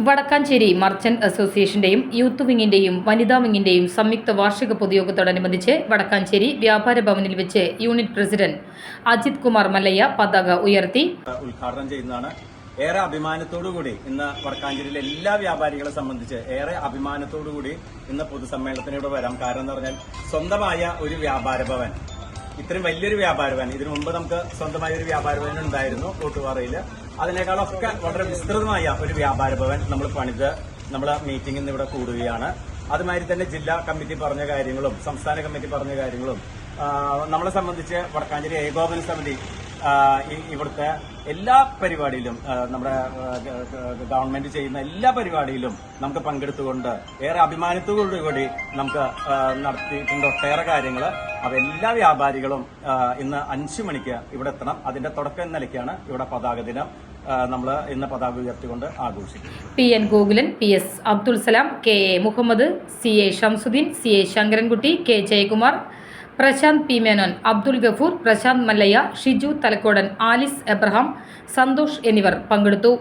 Vadakkanchery merchant അസോസിയേഷന്റെയും youth വിങ്ങിന്റെയും വനിതാ വിങ്ങിന്റെയും സംയുക്ത വാർഷിക പൊതുയോഗത്തോടനുബന്ധിച്ച് വടക്കാഞ്ചേരി വ്യാപാര ഭവനിൽ വെച്ച് യൂണിറ്റ് പ്രസിഡന്റ് അജിത് കുമാർ മല്ലയ്യ പതാക ഉയർത്തി ഉദ്ഘാടനം ചെയ്യുന്നതാണ്. ഏറെ അഭിമാനത്തോടുകൂടി ഇന്ന് വടക്കാഞ്ചേരിയിലെ എല്ലാ വ്യാപാരികളെ സംബന്ധിച്ച് ഏറെ അഭിമാനത്തോടുകൂടി ഇന്ന് പൊതുസമ്മേളനത്തിനൂടെ വരാം. കാരണം എന്ന് പറഞ്ഞാൽ സ്വന്തമായ ഒരു വ്യാപാര ഭവൻ, ഇത്രയും വലിയൊരു വ്യാപാര ഭവൻ, ഇതിനു മുമ്പ് നമുക്ക് സ്വന്തമായ ഒരു വ്യാപാര ഭവൻ ഉണ്ടായിരുന്നു കോട്ടുപാറയിൽ. അതിനേക്കാളൊക്കെ വളരെ വിസ്തൃതമായ ഒരു വ്യാപാര ഭവൻ നമ്മൾ പണിത് നമ്മൾ മീറ്റിംഗിൽ ഇവിടെ കൂടുകയാണ്. അതുമാതിരി തന്നെ ജില്ലാ കമ്മിറ്റി പറഞ്ഞ കാര്യങ്ങളും സംസ്ഥാന കമ്മിറ്റി പറഞ്ഞ കാര്യങ്ങളും നമ്മളെ സംബന്ധിച്ച് വടക്കാഞ്ചേരി ഏകോപന സമിതി ഇവിടുത്തെ എല്ലാ പരിപാടിയിലും നമ്മുടെ ഗവൺമെന്റ് ചെയ്യുന്ന എല്ലാ പരിപാടിയിലും നമുക്ക് പങ്കെടുത്തുകൊണ്ട് ഏറെ അഭിമാനത്തോടുകൂടി നമുക്ക് നടത്തിയിട്ടുണ്ട് ഒട്ടേറെ കാര്യങ്ങൾ. അപ്പൊ എല്ലാ വ്യാപാരികളും ഇന്ന് 5 മണിക്ക് ഇവിടെ എത്തണം. അതിന്റെ തുടക്കം എന്ന നിലയ്ക്കാണ് ഇവിടെ പതാക ദിനം നമ്മൾ ഇന്ന് പതാക ഉയർത്തിക്കൊണ്ട് ആഘോഷിക്കും. PN Gokulan, PS Abdul Salam, KA Muhammad, CA Shamsuddin, CA Sankarankutty, K Jayakumar, Prasanth P Menon, Abdul Gafoor, Prasanth Mallayya, Shiju Thalakkodan, Alice Abraham, Santhosh എന്നിവർ പങ്കെടുത്തു.